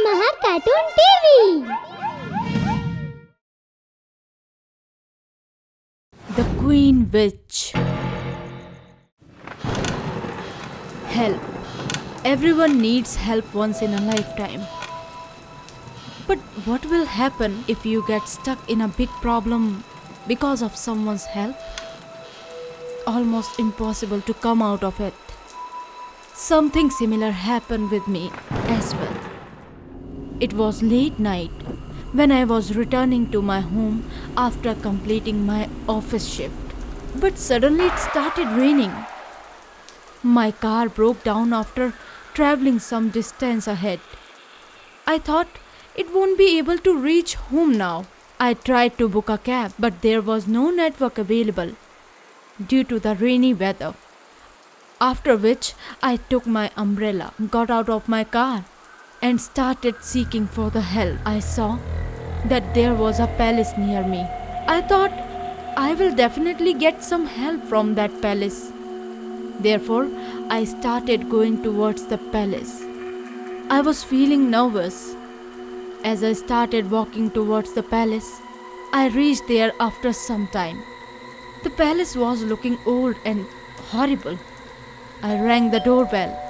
Maha Cartoon TV. The Queen Witch. Help. Everyone needs help once in a lifetime. But what will happen if you get stuck in a big problem because of someone's help? Almost impossible to come out of it. Something similar happened with me as well. It was late night when I was returning to my home after completing my office shift. But suddenly it started raining. My car broke down after traveling some distance ahead. I thought it won't be able to reach home now. I tried to book a cab, but there was no network available due to the rainy weather. After which, I took my umbrella, got out of my car, and started seeking for the help. I saw that there was a palace near me. I thought I will definitely get some help from that palace. Therefore, I started going towards the palace. I was feeling nervous. As I started walking towards the palace, I reached there after some time. The palace was looking old and horrible. I rang the doorbell,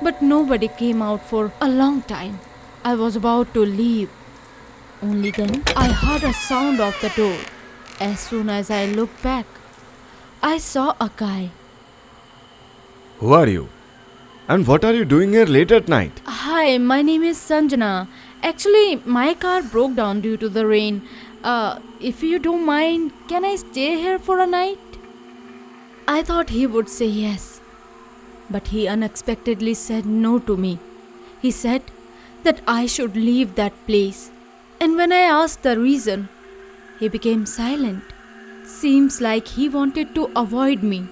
but nobody came out for a long time. I was about to leave. Only then I heard a sound of the door. As soon as I looked back, I saw a guy. Who are you? And what are you doing here late at night? Hi, my name is Sanjana. Actually, my car broke down due to the rain. If you don't mind, can I stay here for a night? I thought he would say yes, but he unexpectedly said no to me. He said that I should leave that place. And when I asked the reason, he became silent. Seems like he wanted to avoid me.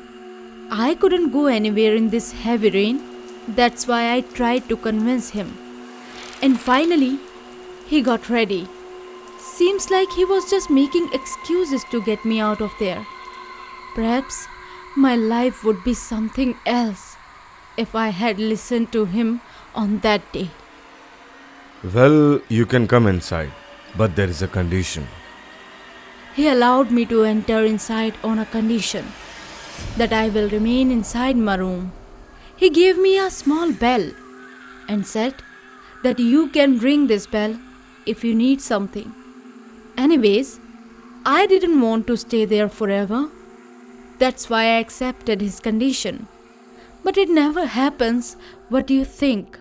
I couldn't go anywhere in this heavy rain. That's why I tried to convince him. And finally, he got ready. Seems like he was just making excuses to get me out of there. Perhaps my life would be something else if I had listened to him on that day. Well, you can come inside, but there is a condition. He allowed me to enter inside on a condition that I will remain inside my room. He gave me a small bell and said that you can ring this bell if you need something. Anyways, I didn't want to stay there forever. That's why I accepted his condition. But it never happens. What do you think?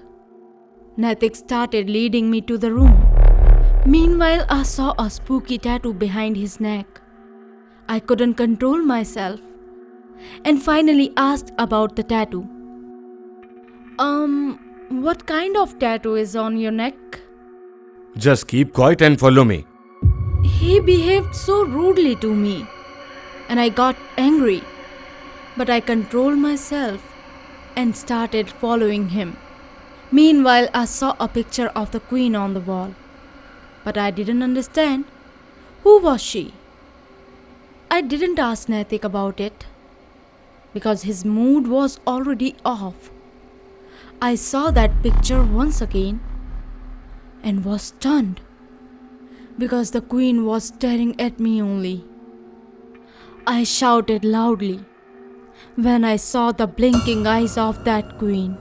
Natik started leading me to the room. Meanwhile, I saw a spooky tattoo behind his neck. I couldn't control myself and finally asked about the tattoo. What kind of tattoo is on your neck? Just keep quiet and follow me. He behaved so rudely to me and I got angry. But I controlled myself and started following him. Meanwhile, I saw a picture of the queen on the wall. But I didn't understand. Who was she? I didn't ask Natik about it because his mood was already off. I saw that picture once again and was stunned because the queen was staring at me only. I shouted loudly when I saw the blinking eyes of that queen.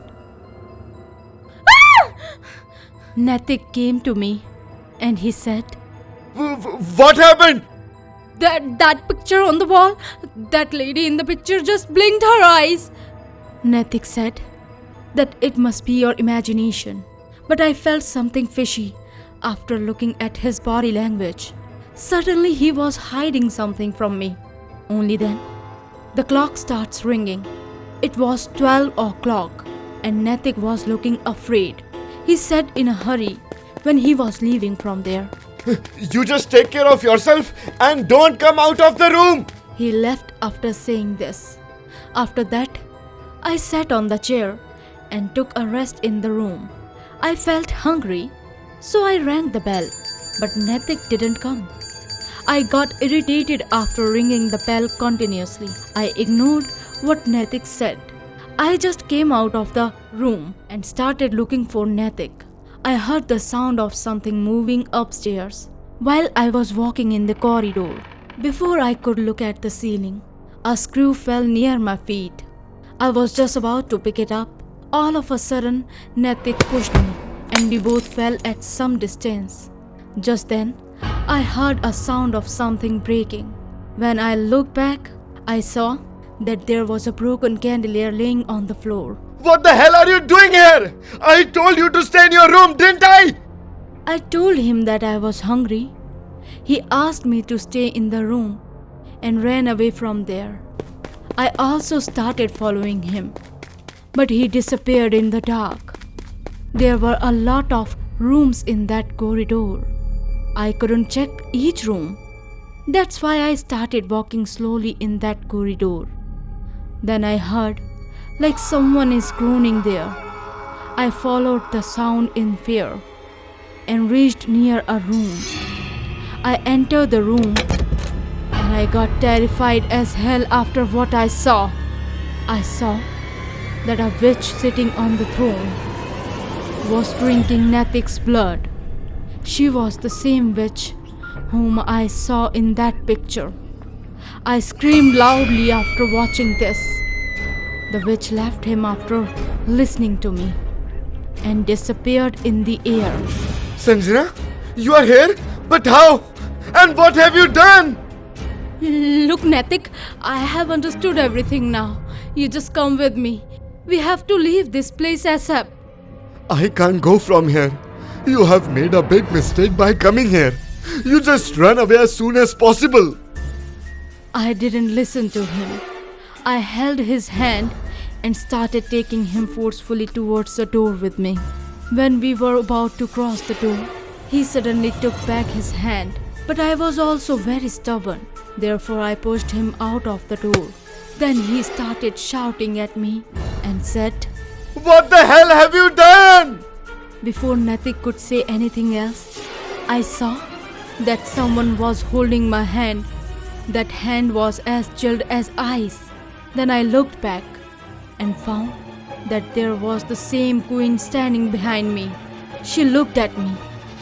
Ah! Natik came to me and he said, What happened? That picture on the wall, that lady in the picture just blinked her eyes. Natik said that it must be your imagination. But I felt something fishy after looking at his body language. Suddenly he was hiding something from me. Only then, the clock starts ringing. It was 12 o'clock and Natik was looking afraid. He said in a hurry when he was leaving from there. You just take care of yourself and don't come out of the room. He left after saying this. After that, I sat on the chair and took a rest in the room. I felt hungry, so I rang the bell, but Natik didn't come. I got irritated after ringing the bell continuously. I ignored what Natik said. I just came out of the room and started looking for Natik. I heard the sound of something moving upstairs while I was walking in the corridor. Before I could look at the ceiling, a screw fell near my feet. I was just about to pick it up. All of a sudden, Natik pushed me and we both fell at some distance. Just then, I heard a sound of something breaking. When I looked back, I saw that there was a broken chandelier laying on the floor. What the hell are you doing here? I told you to stay in your room, didn't I? I told him that I was hungry. He asked me to stay in the room and ran away from there. I also started following him, but he disappeared in the dark. There were a lot of rooms in that corridor. I couldn't check each room. That's why I started walking slowly in that corridor. Then I heard like someone is groaning there. I followed the sound in fear and reached near a room. I entered the room and I got terrified as hell after what I saw. I saw that a witch sitting on the throne was drinking Natik's blood. She was the same witch whom I saw in that picture. I screamed loudly after watching this. The witch left him after listening to me and disappeared in the air. Sanjana, you are here? But how? And what have you done? Look, Natik, I have understood everything now. You just come with me. We have to leave this place ASAP. I can't go from here. You have made a big mistake by coming here. You just run away as soon as possible. I didn't listen to him. I held his hand and started taking him forcefully towards the door with me. When we were about to cross the door, he suddenly took back his hand. But I was also very stubborn. Therefore, I pushed him out of the door. Then he started shouting at me and said, What the hell have you done? Before Natik could say anything else, I saw that someone was holding my hand. That hand was as chilled as ice. Then I looked back and found that there was the same queen standing behind me. She looked at me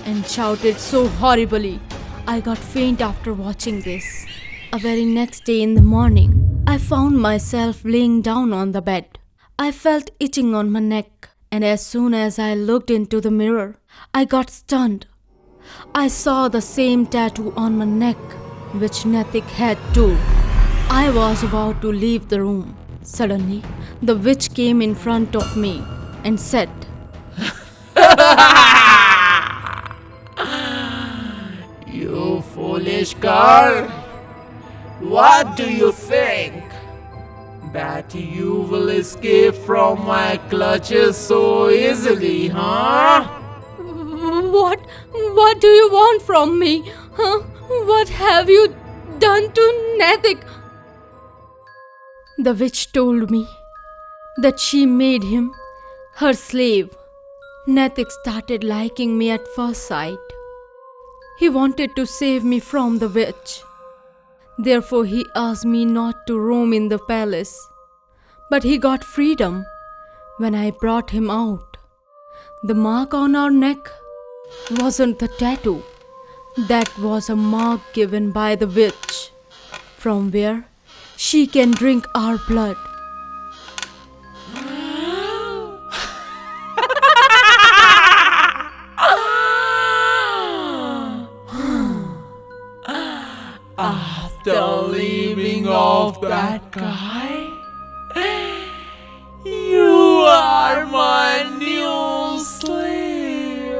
and shouted so horribly. I got faint after watching this. A very next day in the morning, I found myself laying down on the bed. I felt itching on my neck, and as soon as I looked into the mirror, I got stunned. I saw the same tattoo on my neck, which Natik had too. I was about to leave the room. Suddenly, the witch came in front of me and said, You foolish girl! What do you think? That you will escape from my clutches so easily, huh? What do you want from me? Huh? What have you done to Natik? The witch told me that she made him her slave. Natik started liking me at first sight. He wanted to save me from the witch. Therefore, he asked me not to roam in the palace. But he got freedom when I brought him out. The mark on our neck wasn't the tattoo. That was a mark given by the witch, from where she can drink our blood. After leaving off that guy, you are my new slave.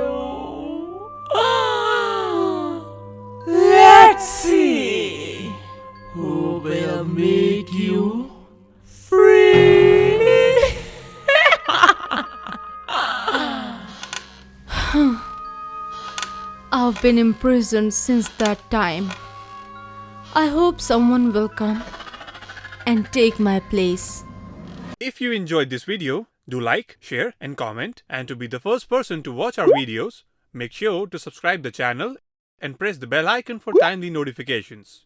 Let's see who will make you free. I've been imprisoned since that time. I hope someone will come and take my place. If you enjoyed this video, do like, share and comment, and to be the first person to watch our videos, make sure to subscribe the channel and press the bell icon for timely notifications.